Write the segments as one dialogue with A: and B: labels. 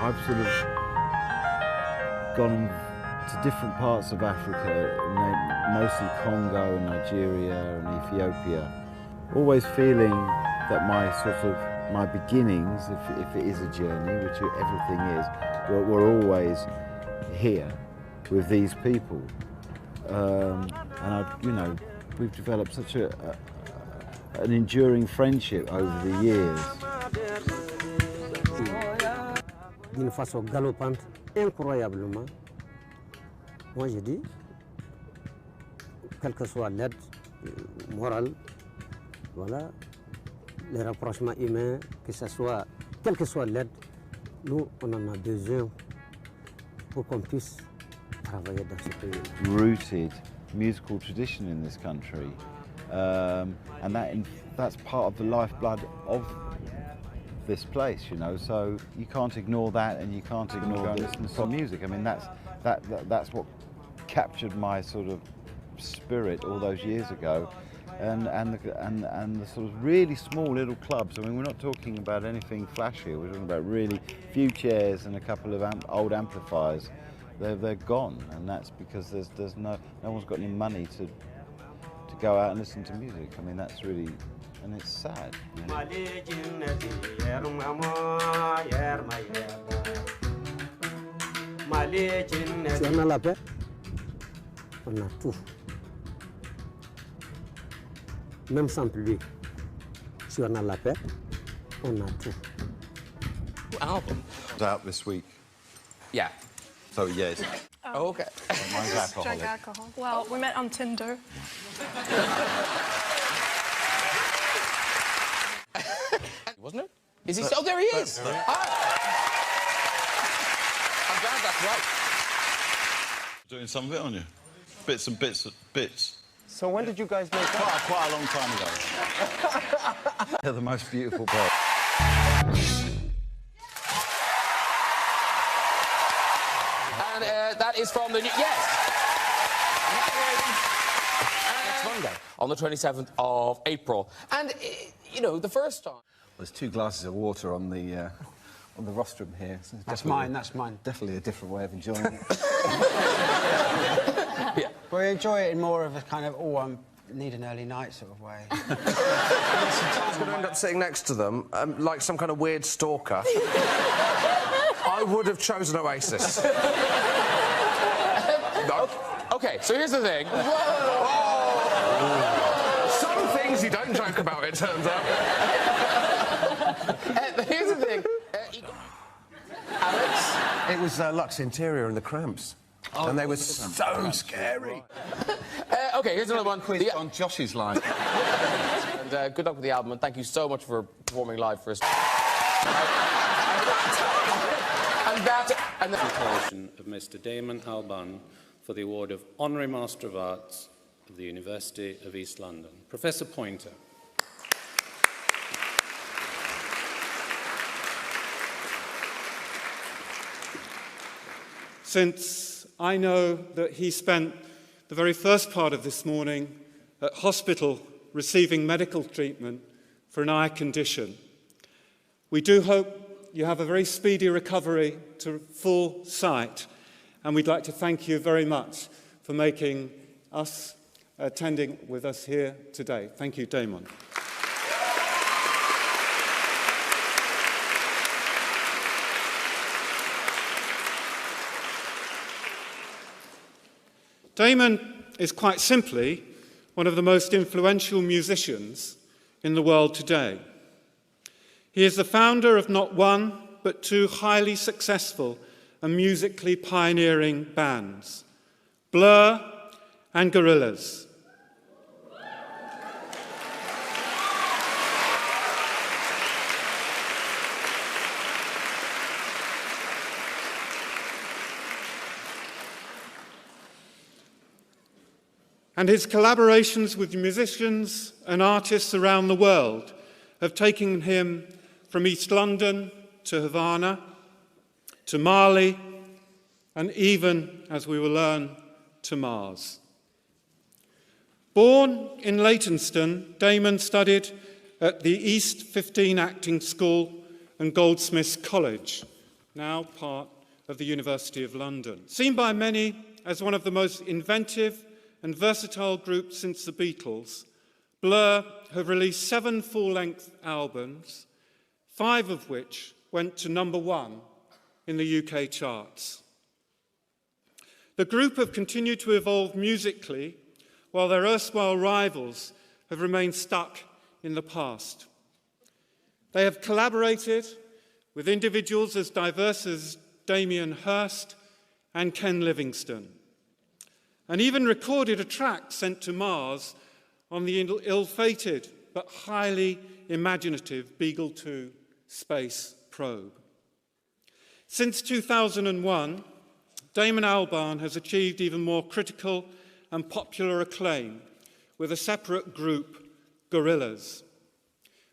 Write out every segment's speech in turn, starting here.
A: I've sort of gone to different parts of Africa, mostly Congo and Nigeria and Ethiopia, always feeling that my beginnings, if it is a journey, which everything is, were always here with these people. And we've developed such an enduring friendship over the years.
B: D'une façon galopante, incroyablement, moi je dis, quelle que soit l'aide morale, voilà, les rapprochements humains, quelle que soit l'aide, nous on en a besoin pour qu'on puisse travailler dans ce pays.
A: Rooted musical tradition in this country, and that's part of the lifeblood of this place, so you can't ignore that, and you can't ignore going to listen to some music. I mean, that's what captured my sort of spirit all those years ago, and the sort of really small little clubs. I mean, we're not talking about anything flashy. We're talking about really few chairs and a couple of old amplifiers. They're gone, and that's because there's no one's got any money to go out and listen to music. I mean, that's really, and it's sad.
B: Si on a la paix, on a tout. Même sans pluie. Si on a la paix, on a tout.
C: Album?
A: It's out this week.
C: Yeah.
A: So yes.
C: Oh, okay.
A: Mine's alcoholic.
D: Drank alcohol. Well, we met on Tinder.
C: Wasn't it? Is he? Oh, there he is. Ah. I'm glad that's right.
E: Doing some of it on you. Bits and bits.
F: So when did you guys make that?
A: Quite a long time ago. They're the most beautiful part.
C: And that is from the new... Yes! Next Monday, on the 27th of April. And, the first time...
F: There's 2 glasses of water on the rostrum here. So that's mine. Definitely a different way of enjoying it.
C: Yeah.
G: We enjoy it in more of a kind of, I need an early night sort of way.
H: I was going to end up sitting next to them, like some kind of weird stalker. I would have chosen Oasis. No.
C: OK, so here's the thing.
H: Some things you don't joke about, it turns out.
C: Here's the thing. Alex?
F: It was Lux Interior and the Cramps.
H: Oh,
F: and they were so scary.
C: OK, here's another one.
F: Quiz on Josh's line.
C: And good luck with the album, and thank you so much for performing live for us. And
I: Presentation of Mr. Damon Alban for the award of Honorary Master of Arts of the University of East London. Professor Pointer.
J: Since I know that he spent the very first part of this morning at hospital receiving medical treatment for an eye condition, we do hope you have a very speedy recovery to full sight, and we'd like to thank you very much for making us attending with us here today. Thank you, Damon. Damon is quite simply one of the most influential musicians in the world today. He is the founder of not one, but 2 highly successful and musically pioneering bands, Blur and Gorillaz. And his collaborations with musicians and artists around the world have taken him from East London to Havana, to Mali, and even, as we will learn, to Mars. Born in Leytonstone, Damon studied at the East 15 Acting School and Goldsmiths College, now part of the University of London. Seen by many as one of the most inventive and versatile groups since the Beatles, Blur have released 7 full-length albums, 5 of which went to #1 in the UK charts. The group have continued to evolve musically, while their erstwhile rivals have remained stuck in the past. They have collaborated with individuals as diverse as Damien Hirst and Ken Livingstone, and even recorded a track sent to Mars on the ill-fated but highly imaginative Beagle 2 space probe. Since 2001, Damon Albarn has achieved even more critical and popular acclaim with a separate group, Gorillaz,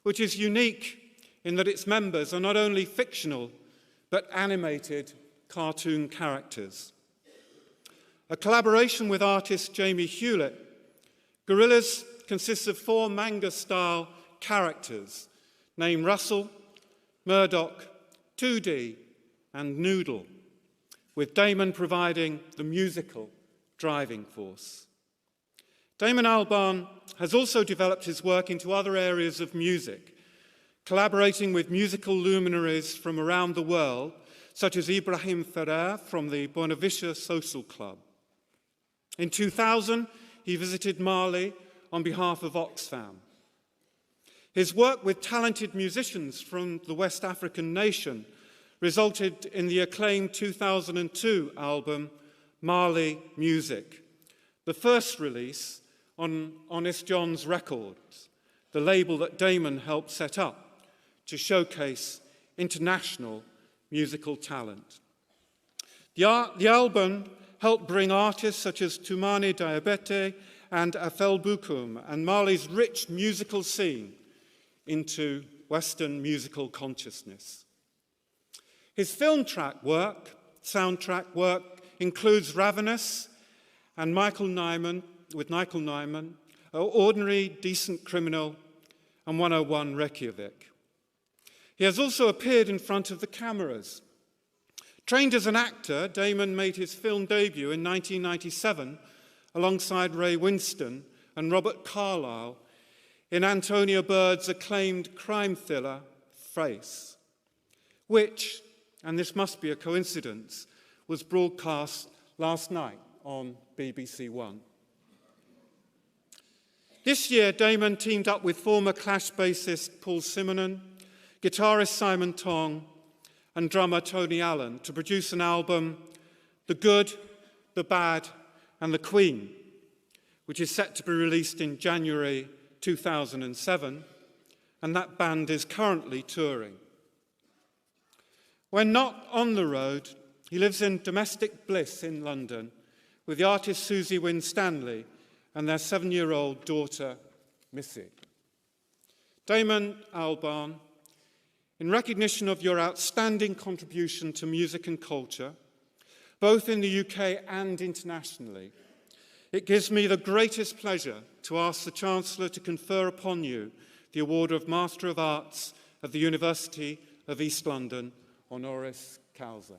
J: which is unique in that its members are not only fictional but animated cartoon characters. A collaboration with artist Jamie Hewlett, Gorillaz consists of 4 manga-style characters named Russell, Murdoch, 2D, and Noodle, with Damon providing the musical driving force. Damon Albarn has also developed his work into other areas of music, collaborating with musical luminaries from around the world, such as Ibrahim Ferrer from the Buena Vista Social Club. In 2000, he visited Mali on behalf of Oxfam. His work with talented musicians from the West African nation resulted in the acclaimed 2002 album, Mali Music, the first release on Honest John's Records, the label that Damon helped set up to showcase international musical talent. The album helped bring artists such as Toumani Diabete and Afel Bukum and Mali's rich musical scene into Western musical consciousness. His soundtrack work includes Ravenous and Michael Nyman, Ordinary Decent Criminal, and 101 Reykjavik. He has also appeared in front of the cameras. Trained as an actor, Damon made his film debut in 1997 alongside Ray Winston and Robert Carlyle in Antonia Bird's acclaimed crime thriller, Face, which, and this must be a coincidence, was broadcast last night on BBC One. This year, Damon teamed up with former Clash bassist Paul Simonon, guitarist Simon Tong, and drummer Tony Allen to produce an album, The Good, The Bad, and The Queen, which is set to be released in January 2007, and that band is currently touring. When not on the road, he lives in domestic bliss in London with the artist Susie Winstanley and their 7-year-old daughter, Missy. Damon Albarn, in recognition of your outstanding contribution to music and culture, both in the UK and internationally, it gives me the greatest pleasure to ask the Chancellor to confer upon you the award of Master of Arts of the University of East London, honoris causa.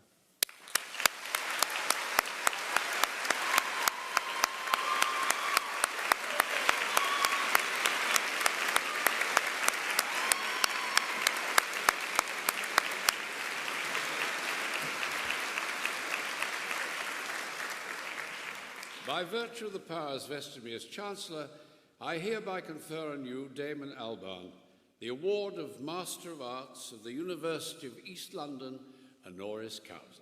K: By virtue of the powers vested me as Chancellor, I hereby confer on you, Damon Albarn, the award of Master of Arts of the University of East London, honoris causa.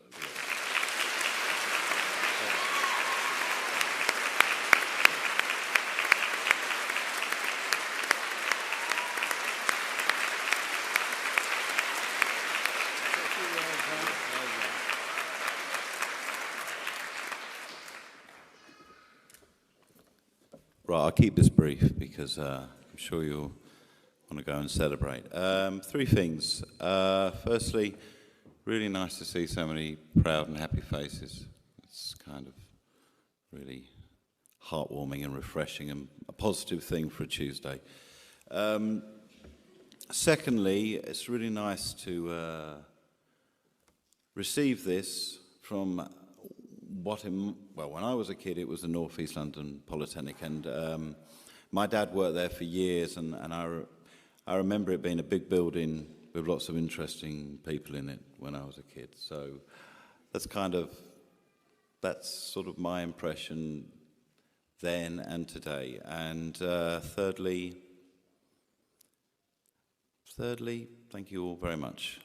A: Right, I'll keep this brief because I'm sure you'll want to go and celebrate. 3 things. Firstly, really nice to see so many proud and happy faces. It's kind of really heartwarming and refreshing and a positive thing for a Tuesday. Secondly, it's really nice to
E: received this from well, when I was a kid, it was the North East London Polytechnic, and my dad worked there for years, and I remember it being a big building with lots of interesting people in it when I was a kid. So that's sort of my impression then and today. And thirdly, thank you all very much.